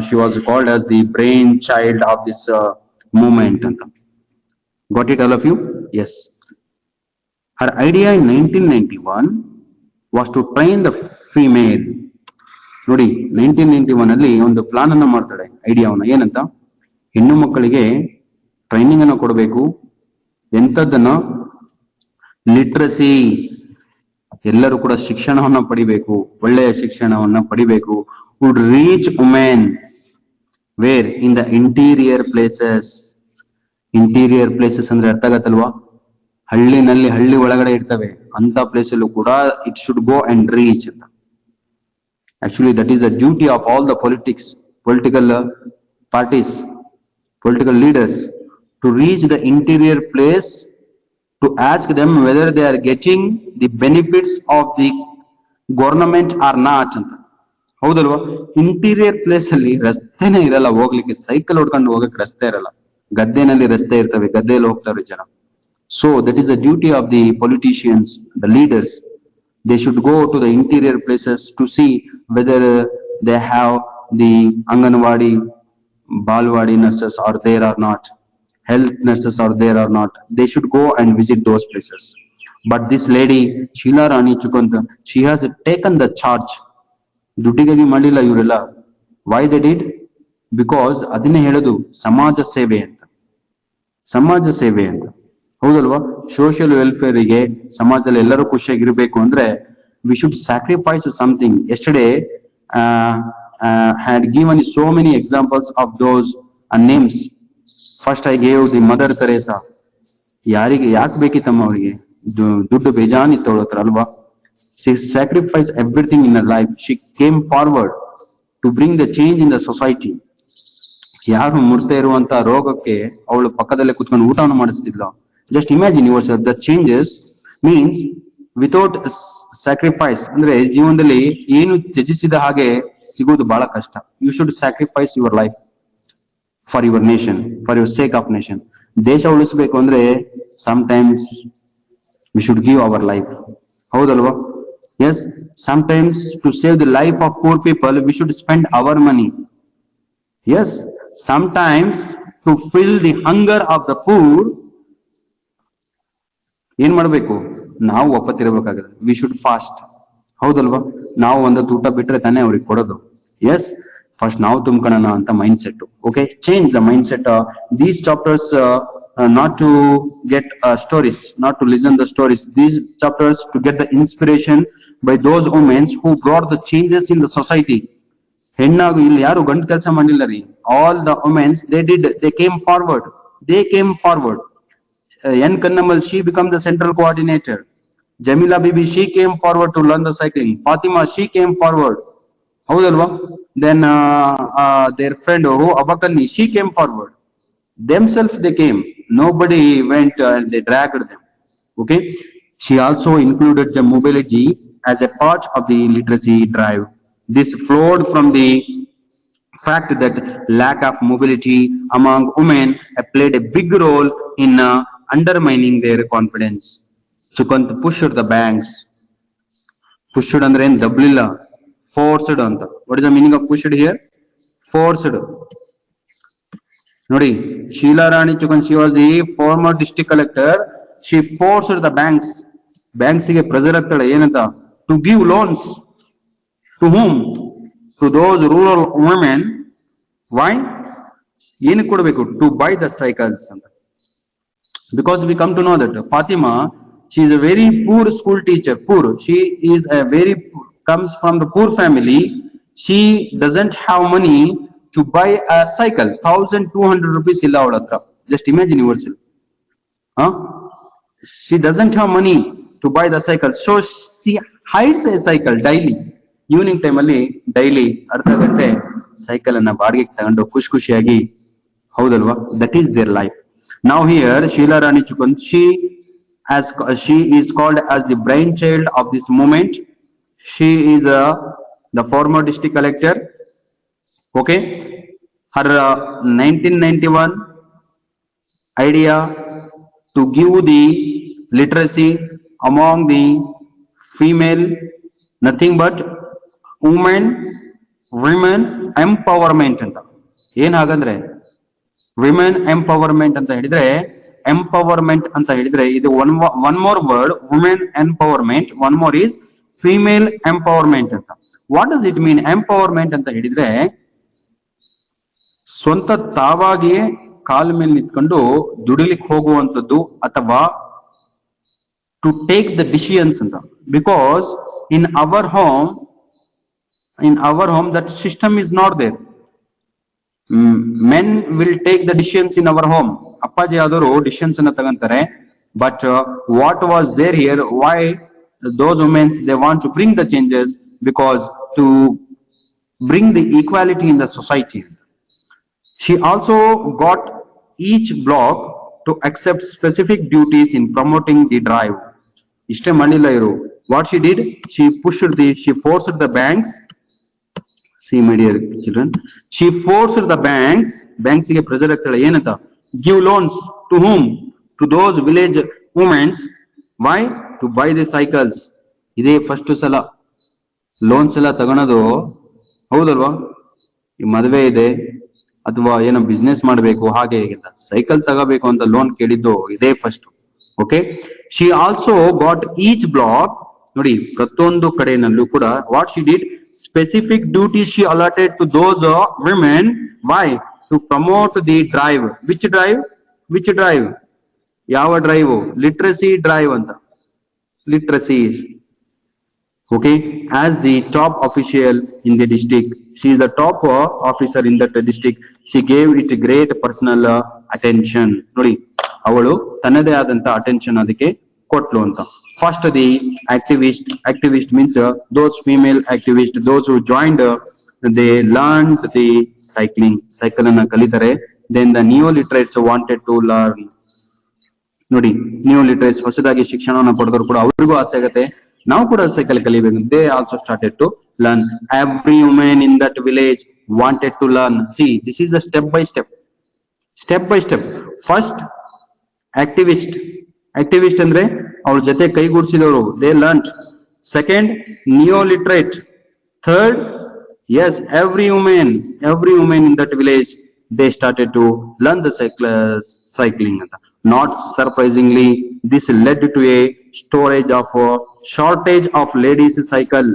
she was called as the brainchild of this movement ಅಂತ. Got it all of you? Yes. Her idea in 1991 was to train the female. ನೋಡಿ, 1991 ಅಲ್ಲಿ ಒಂದು plan ಅನ್ನ ಮಾಡ್ತಾಳೆ, ಐಡಿಯಾವನ್ನ. ಏನಂತ? ಹೆಣ್ಣು ಮಕ್ಕಳಿಗೆ training ಅನ್ನ ಕೊಡಬೇಕು. ಎಂತದ್ದನ್ನ? ಲಿಟ್ರಸಿ. ಎಲ್ಲರೂ ಕೂಡ ಶಿಕ್ಷಣವನ್ನ ಪಡಿಬೇಕು, ಒಳ್ಳೆಯ ಶಿಕ್ಷಣವನ್ನ ಪಡಿಬೇಕು. Would reach women where? In the interior places. Interior places ಅಂದ್ರೆ ಅರ್ಥ ಆಗತ್ತಲ್ವಾ? ಹಳ್ಳಿನಲ್ಲಿ, ಹಳ್ಳಿ ಒಳಗಡೆ ಇರ್ತವೆ ಅಂತ ಪ್ಲೇಸ್ ಅಲ್ಲೂ ಕೂಡ it should go and reach ಅಂತ. Actually that is the duty of all the political parties, political leaders, to reach the interior place, to ask them whether they are getting the benefits of the government or not ಅಂತ. ಹೌದಲ್ವಾ? Interior place ಅಲ್ಲಿ ರಸ್ತೆನೇ ಇರಲ್ಲ ಹೋಗ್ಲಿಕ್ಕೆ, cycle ಹೊಡ್ಕೊಂಡು ಹೋಗಕ್ಕೆ ರಸ್ತೆ ಇರಲ್ಲ. ಗದ್ದೆನಲ್ಲಿ ರಸ್ತೆ ಇರ್ತವೆ, ಗದ್ದೆಯಲ್ಲಿ ಹೋಗ್ತಾರೆ ಜನ. So that is the duty of the politicians, the leaders. They should go to the interior places to see whether they have the Anganwadi, Balwadi nurses are there or not, health nurses are there or not. They should go and visit those places. But this lady Sheila Rani Chukant, she has taken the charge. ದುಡ್ಡಿಗಾಗಿ ಮಾಡಿಲ್ಲ ಇವರೆಲ್ಲ. Why they did? Because ಅದನ್ನೇ ಹೇಳೋದು ಸಮಾಜ ಸೇವೆ ಅಂತ, ಸಮಾಜ ಸೇವೆ ಅಂತ. ಹೌದಲ್ವಾ? ಸೋಷಿಯಲ್ ವೆಲ್ಫೇರಿಗೆ, ಸಮಾಜದಲ್ಲಿ ಎಲ್ಲರೂ ಖುಷಿಯಾಗಿರ್ಬೇಕು ಅಂದ್ರೆ we should sacrifice something. Yesterday had given so many examples of those names. First I gave the Mother Teresa. ಯಾರಿಗೆ ಯಾಕೆ ಬೇಕಿತ್ತಮ್ಮ ಅವರಿಗೆ? ದುಡ್ಡು ಬೇಜಾನಿತ್ತು ಅವಳ ಹತ್ರ ಅಲ್ವಾ? She sacrificed everything in her life. She came forward to bring the change in the society. ಯಾರು ಮುರ್ತಾ ಇರುವಂತ ರೋಗಕ್ಕೆ ಅವಳು ಪಕ್ಕದಲ್ಲೇ ಕುತ್ಕೊಂಡು ಊಟವನ್ನು ಮಾಡಿಸ್ತಿದ್ಲು. Just imagine yourself, the changes means without sacrifice. ಅಂದ್ರೆ ಜೀವನದಲ್ಲಿ ಏನು ತ್ಯಜಿಸಿದ ಹಾಗೆ ಸಿಗೋದು ಬಹಳ ಕಷ್ಟ. You should sacrifice your life for your nation, for your sake of nation. ದೇಶ ಉಳಿಸಬೇಕು ಅಂದ್ರೆ sometimes we should give our life. ಹೌದಲ್ವಾ? Yes, sometimes to save the life of poor people we should spend our money. Yes, sometimes to fill the hunger of the poor ಏನ್ ಮಾಡ್ಬೇಕು? ನಾವು ಒಪ್ಪತ್ತಿರ್ಬೇಕಾಗತ್ತೆ. We should fast. ಹೌದಲ್ವಾ? ನಾವು ಒಂದು ಊಟ ಬಿಟ್ರೆ ತಾನೇ ಅವ್ರಿಗೆ ಕೊಡೋದು. ಎಸ್, ಫಸ್ಟ್ ನಾವು ತುಂಬ್ಕೊಳ್ಳೋಣ ಅಂತ mind set. Okay, change the mind set. These chapters not to get stories, not to listen the stories. These chapters to get the inspiration by those women who brought the changes in the society. ಹೆಣ್ಣಾಗು ಇಲ್ಲಿ ಯಾರು ಗಂಡು ಕೆಲಸ ಮಾಡಿಲ್ಲ ರೀ. All the womens they came forward. They came forward. N Kannamal, she became the central coordinator. Jamila Bibi, she came forward to learn the cycling. Fatima, she came forward. ಹೌದಲ್ವಾ? Then their friend who Abakani, she came forward. Themselves they came. Nobody went and they dragged them. Okay. She also included the mobility as a part of the literacy drive. This flowed from the fact that lack of mobility among women played a big role in undermining their confidence. Chukant pushed the banks. Pushed andre en dablilla, forced anta. What is the meaning of pushed here? Forced. Nodi, Sheila Rani Chukant, she was the former district collector. She forced the banks. Banks ಗೆ pressure ಆಗ್ತಾಳೆ ಏನಂತ? To give loans. To whom? To those rural women. Why? ಏನಕ್ಕೆ ಕೊಡಬೇಕು? To buy the cycles ಅಂತ. Because we come to know that Fatima, she is a very poor school teacher. Poor. She is a very comes from the poor family. She doesn't have money to buy a cycle. 1,200 rupees ಇಲ್ಲ ಅವಳ ಹತ್ರ. Just imagine yourself. She doesn't have money to buy the cycle. So she hides a cycle daily. Evening time ಅಲ್ಲಿ daily ಅರ್ಧ ಗಂಟೆ cycle ಅನ್ನ ಬಾಡಿಗೆಗೆ ತಗೊಂಡು ಖುಷಿಯಾಗಿ, ಹೌದಲ್ವಾ? That is their life. Now here Sheila Rani Chukant, she is called as the brainchild of this movement. She is the former district collector. Okay, her 1991 idea to give the literacy among the female, nothing but women empowerment ಅಂತ. ಏನ್ ಹಾಗಂದ್ರೆ women empowerment ಅಂತ ಹೇಳಿದ್ರೆ, empowerment ಅಂತ ಹೇಳಿದ್ರೆ ಇದು one more word, women empowerment. One more is female empowerment ಅಂತ. What does it mean? Empowerment ಅಂತ ಹೇಳಿದ್ರೆ ಸ್ವಂತ ತಾವಾಗಿಯೇ ಕಾಲ ಮೇಲೆ ನಿಂತ್ಕೊಂಡು ದುಡಿಲಿಕ್ಕೆ ಹೋಗುವಂಥದ್ದು, ಅಥವಾ ಟು ಟೇಕ್ ದ ಡಿಸಿಷನ್ಸ್ ಅಂತ. Because in our home that system is not there. Men will take the decisions in our home. ಅಪ್ಪಾಜಿ ಆದವರು ಡಿಸಿಷನ್ಸ್ ಅನ್ನ ತಗೊಂತಾರೆ. But what was there here? Why those women they want to bring the changes? Because to bring the equality in the society. She also got each block to accept specific duties in promoting the drive. ಇಷ್ಟೇ ಮಾಡಿಲ್ಲ ಇವರು. What she did? She forced the banks. See, my dear children, she forced the banks ಗೆ pressure ಆಗ್ತಾಳೆ ಏನಂತ? Give loans to whom? To those village women. Why? To buy the cycles. ಇದೇ first ಸಲ loans ಎಲ್ಲ ತಗೊಳೋದು, ಹೌದಲ್ವಾ? ಈ ಮದುವೆ ಇದೆ ಅಥವಾ ಏನೋ ಬಿಸ್ನೆಸ್ ಮಾಡಬೇಕು, ಹಾಗೆ ಹೇಗಿಲ್ಲ ಸೈಕಲ್ ತಗೋಬೇಕು ಅಂತ ಲೋನ್ ಕೇಳಿದ್ದು ಇದೇ first. Okay, she also got each block. ನೋಡಿ, ಪ್ರತಿಯೊಂದು ಕಡೆನಲ್ಲೂ ಕೂಡ what she did, specific duties she allotted to those women. Why? To promote the drive. Which drive? ಯಾವ ಡ್ರೈವ್? ಲಿಟ್ರಸಿ ಡ್ರೈವ್ ಅಂತ. Literacy. Okay, as the top official in the district, she is the top officer in that district. She gave it great personal attention. ನೋಡಿ, ಅವಳು ತನ್ನದೇ ಆದಂತ attention ಅದಕ್ಕೆ ಕೊಟ್ಲು ಅಂತ. First, the activist means those female activists, those who joined, they learned the cycle ಅನ್ನ ಕಲಿತಾರೆ. Then the neo-literates wanted to learn. ನೋಡಿ, neo-literates ಹೊಸದಾಗಿ ಶಿಕ್ಷಣವನ್ನು ಪಡೆದರು ಕೂಡ ಅವರಿಗೂ ಆಸೆ ಆಗುತ್ತೆ, ನಾವು ಕೂಡ ಸೈಕಲ್ ಕಲಿಬೇಕು. They also started to learn. Every woman in that village wanted to learn. See, this is the step by step. First, activist ಅಂದ್ರೆ ಅವ್ರ ಜೊತೆ ಕೈಗೂಡಿಸಿದವರು, they learned. Second, neoliterate. Third, yes, every woman in that village, they started to learn the cycling. Not surprisingly, this led to a shortage of ladies cycle.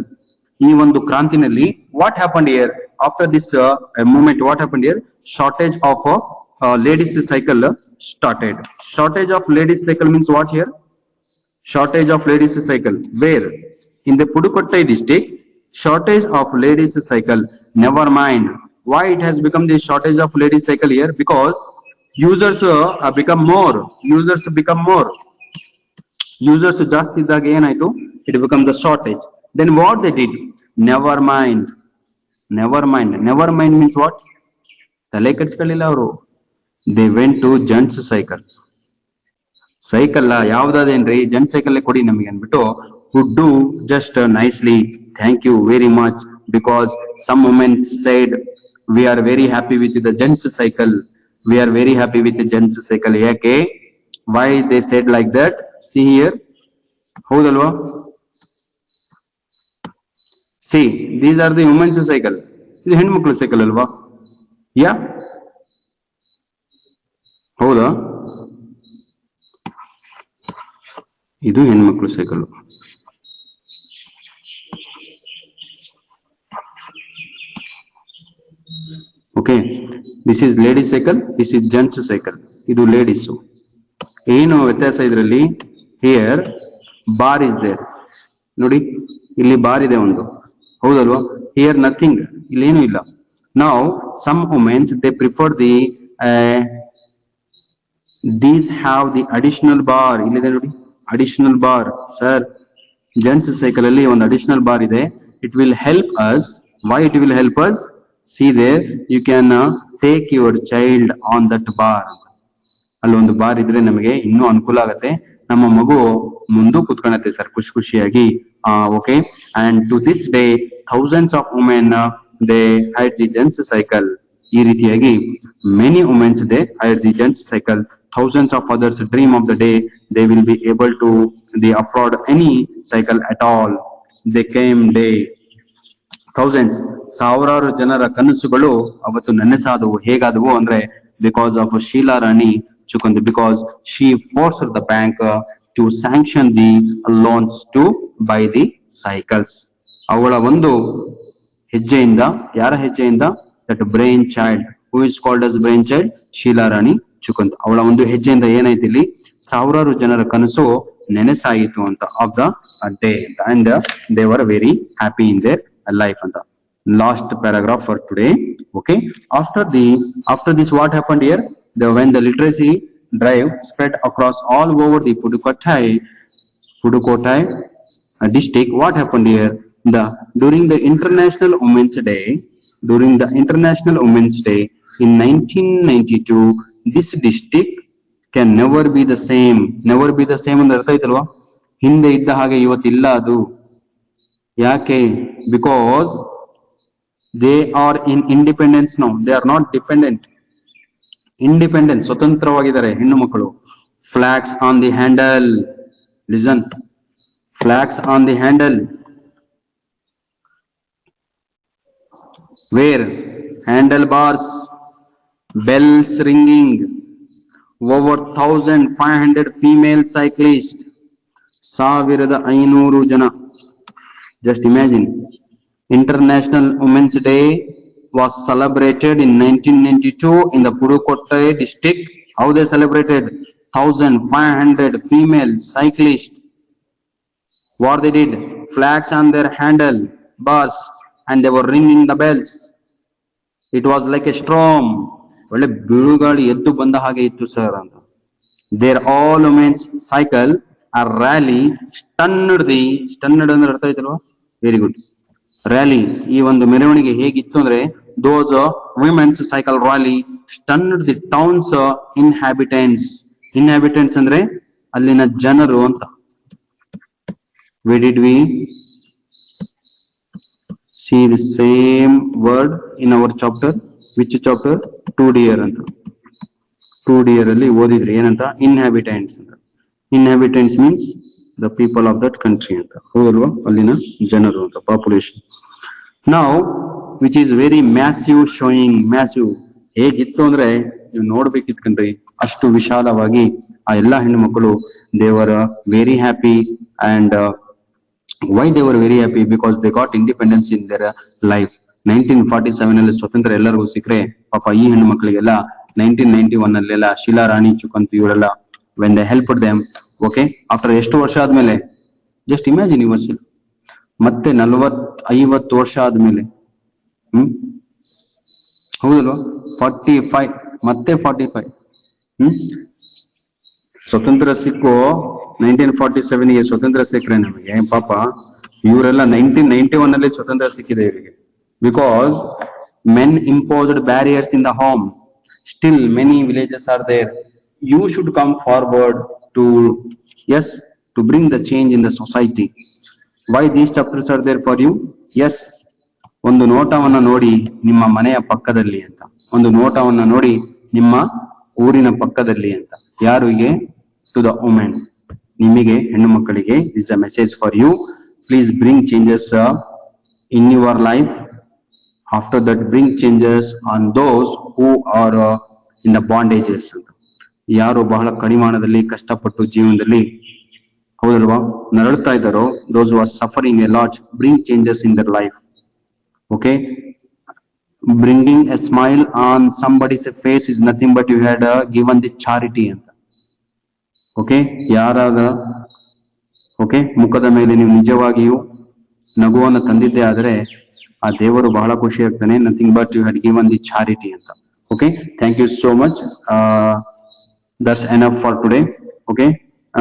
ಈ ಒಂದು ಕ್ರಾಂತಿನಲ್ಲಿ what happened here after this movement? What happened here? Shortage of ladies cycle started. Shortage of ladies cycle means what here? Shortage of ladies cycle. Where? In the Pudukkottai district, shortage of ladies cycle. Never mind. Why it has become the shortage of ladies cycle here? Because users become more. Users become more. Users ಜಾಸ್ತಿ ಇದ್ದಾಗ ಏನಾಯ್ತು? It become the shortage. Then what they did? Never mind. Never mind. Never mind means what? ತಲೆ ಕೆಡಿಸ್ಕೊಳ್ಳಿಲ್ಲ ಅವರು. They went to gents cycle. Cycle ಯಾವ್ದಾದೇನ್ರಿ gent cycle ಕೊಡಿ ನಮಗೆ ಅನ್ಬಿಟ್ಟು would do just nicely, thank you very much, because some women said we are very happy with the gents cycle, we are very happy with the gents cycle. ಯಾಕೆ? Why they said like that? See here, ಹೌದಲ್ವಾ? See, these are the women's cycle. ಇದು ಹೆಣ್ಮಕ್ಳು cycle ಅಲ್ವಾ? ಯಾ ಹೌದಾ? ಇದು ಹೆಣ್ಮಕ್ಳು cycle. Okay, this is ladies cycle, this is gents cycle. ಇದು ladies. ಏನು ವ್ಯತ್ಯಾಸ ಇದರಲ್ಲಿ? ಹಿಯರ್ ಬಾರ್ ಇಸ್ ದೇರ್, ನೋಡಿ ಇಲ್ಲಿ ಬಾರ್ ಇದೆ ಒಂದು, ಹೌದಲ್ವಾ? ಹಿಯರ್ ನಥಿಂಗ್, ಇಲ್ಲೇನು ಇಲ್ಲ. ನಾವು some womens they prefer the these have the additional bar. ಇಲ್ಲಿದೆ ನೋಡಿ additional bar. Sir, gents cycle ಅಲ್ಲಿ ಒಂದು ಅಡಿಷನಲ್ ಬಾರ್ ಇದೆ. It will help us. Why it will help us? See there, you can take your child on that bar. ಅಲ್ಲಿ ಒಂದು bar ಇದ್ರೆ ನಮಗೆ ಇನ್ನೂ ಅನುಕೂಲ ಆಗುತ್ತೆ. ನಮ್ಮ ಮಗು ಮುಂದೆ ಕುತ್ಕೊಳ್ಳುತ್ತೆ ಸರ್ ಖುಷಿ ಖುಷಿಯಾಗಿ. Okay, and to this day thousands of women they hide the gents cycle. ಈ ರೀತಿಯಾಗಿ many womens they hide the gents cycle. Thousands of others dream of the day they will be able to they afford any cycle at all. They came day. Thousands, ಸಾವಿರಾರು ಜನರ ಕನಸುಗಳು ಅವತ್ತು ನನಸಾದವು. ಹೇಗಾದವು ಅಂದ್ರೆ because of Sheila Rani Chukundi, because she forced the bank to sanction the loans to buy the cycles. ಅವಳ ಒಂದು ಹೆಜ್ಜೆಯಿಂದ, ಯಾರ ಹೆಜ್ಜೆಯಿಂದ? that brain child, who is called as brain child? Sheila Rani Chukundi. ಅವಳ ಒಂದು ಹೆಜ್ಜೆಯಿಂದ ಏನಾಯ್ತು ಇಲ್ಲಿ? ಸಾವಿರಾರು ಜನರ ಕನಸು ನೆನಸಾಯಿತು ಅಂತ of the day, and they were very happy in their life. And the last paragraph for today. Okay, after this what happened here? When the literacy drive spread across all over the Pudukkottai district, what happened here? During the International Women's Day in 1992, this district can never be the same. Never be the same ಅಂದ್ರೆ ಅರ್ಥ ಆಯ್ತಲ್ವಾ? ಹಿಂದೆ ಇದ್ದ ಹಾಗೆ ಇವತ್ತಿಲ್ಲ ಅದು. ಯಾಕೆ? Because they are in independence now. They are not dependent. Independent, ಸ್ವತಂತ್ರವಾಗಿದ್ದಾರೆ ಹೆಣ್ಣು ಮಕ್ಕಳು. Flags on the handle. Listen. Flags on the handle. Where? Handlebars. Bells ringing. Over 1,500 female cyclists. 1,500 ಜನ. Just imagine, International Women's Day was celebrated in 1992 in the Pudukkottai district. How they celebrated? 1,500 female cyclists. What they did? Flags on their handle bars, and they were ringing the bells. It was like a storm. ಒಳ್ಳೆ ಬಿರುಗಾಳಿ ಎದ್ದು ಬಂದ ಹಾಗೆ ಇತ್ತು sir ಅಂತ. Their all women's cycle a rally stunned ಅಂದ್ರೆ ಅರ್ಥ ಆಯ್ತಲ್ವಾ? Very good. ರ್ಯಾಲಿ, ಈ ಒಂದು ಮೆರವಣಿಗೆ ಹೇಗಿತ್ತು ಅಂದ್ರೆ those women's cycle rally stunned the town's inhabitants ಅಂದ್ರೆ ಅಲ್ಲಿನ ಜನರು ಅಂತ. Where did we see the same word in our chapter? Which chapter? 2D ಅಂತ. 2D ಅಲ್ಲಿ ಓದಿದ್ರಿ ಏನಂತ? inhabitants ಅಂತ. Inhabitants means the people of that country ಅಂತ, ಹೌದಲ್ವಾ? ಅಲ್ಲಿನ ಜನರು ಅಂತ, population. Now which is very massive, showing massive. ಹೇಗಿತ್ತು ಅಂದ್ರೆ ನೀವು ನೋಡ್ಬೇಕಿತ್ ಕಣ್ರಿ, ಅಷ್ಟು ವಿಶಾಲವಾಗಿ ಆ ಎಲ್ಲಾ ಹೆಣ್ಣು ಮಕ್ಕಳು they were very happy. And why they were very happy? Because they got independence in their life. 1947 ಅಲ್ಲಿ ಸ್ವತಂತ್ರ ಎಲ್ಲರಿಗೂ ಸಿಕ್ಕರೆ, ಪಾಪ ಈ ಹೆಣ್ಣು ಮಕ್ಕಳಿಗೆಲ್ಲ 1991 ಅಲ್ಲೆಲ್ಲ ಶೀಲಾ ರಾಣಿ ಚುಕಂತ್ ಇವರೆಲ್ಲ when they helped them, okay, after ಎಷ್ಟು ವರ್ಷ ಆದ್ಮೇಲೆ, just imagine yourself, ಮತ್ತೆ 40-50 ವರ್ಷ ಆದ್ಮೇಲೆ, ಹೌದಲ್ವಾ, 45 ಮತ್ತೆ 45, ಸ್ವತಂತ್ರ ಸಿಕ್ಕು 1947 ಗೆ ಸ್ವತಂತ್ರ ಸಿಕ್ಕರೆ ನಮಗೆ, ಪಾಪ ಇವರೆಲ್ಲ 1991 ಅಲ್ಲಿ ಸ್ವತಂತ್ರ ಸಿಕ್ಕಿದೆ ಇವರಿಗೆ. Because men imposed barriers in the home. Still many villages are there. You should come forward to, yes, to bring the change in the society. Why these chapters are there for you? Yes, ಒಂದು ನೋಟವನ್ನ ನೋಡಿ ನಿಮ್ಮ ಮನೆಯ ಪಕ್ಕದಲ್ಲಿ ಅಂತ, ಒಂದು ನೋಟವನ್ನ ನೋಡಿ ನಿಮ್ಮ ಊರಿನ ಪಕ್ಕದಲ್ಲಿ ಅಂತ. ಯಾರಿಗೆ? ಟು ದ ವುಮೆನ್, ನಿಮಗೆ ಹೆಣ್ಣು ಮಕ್ಕಳಿಗೆ. Is a message for you. Please bring changes in your life. After that bring changes on those who are in the bondages ಅಂತ, ಯಾರು ಬಹಳ ಕಡಿವಾಣದಲ್ಲಿ ಕಷ್ಟಪಟ್ಟು ಜೀವನದಲ್ಲಿ, ಹೌದಲ್ವಾ, ನರಳ್ತಾ ಇದ್ದಾರೋ, those who are suffering a lot, bring changes in their life. Okay, bringing a smile on somebody's face is nothing but you had given the charity ಅಂತ. Okay, ಯಾರಾಗ okay ಮುಖದ ಮೇಲೆ ನೀವು ನಿಜವಾಗಿಯೂ ನಗುವನ್ನು ತಂದಿದ್ದೆ ಆದರೆ ಆ ದೇವರು ಬಹಳ ಖುಷಿ ಆಗ್ತಾನೆ. Nothing but you had given the charity ಅಂತ. Okay, thank you so much. That's enough for today. Okay.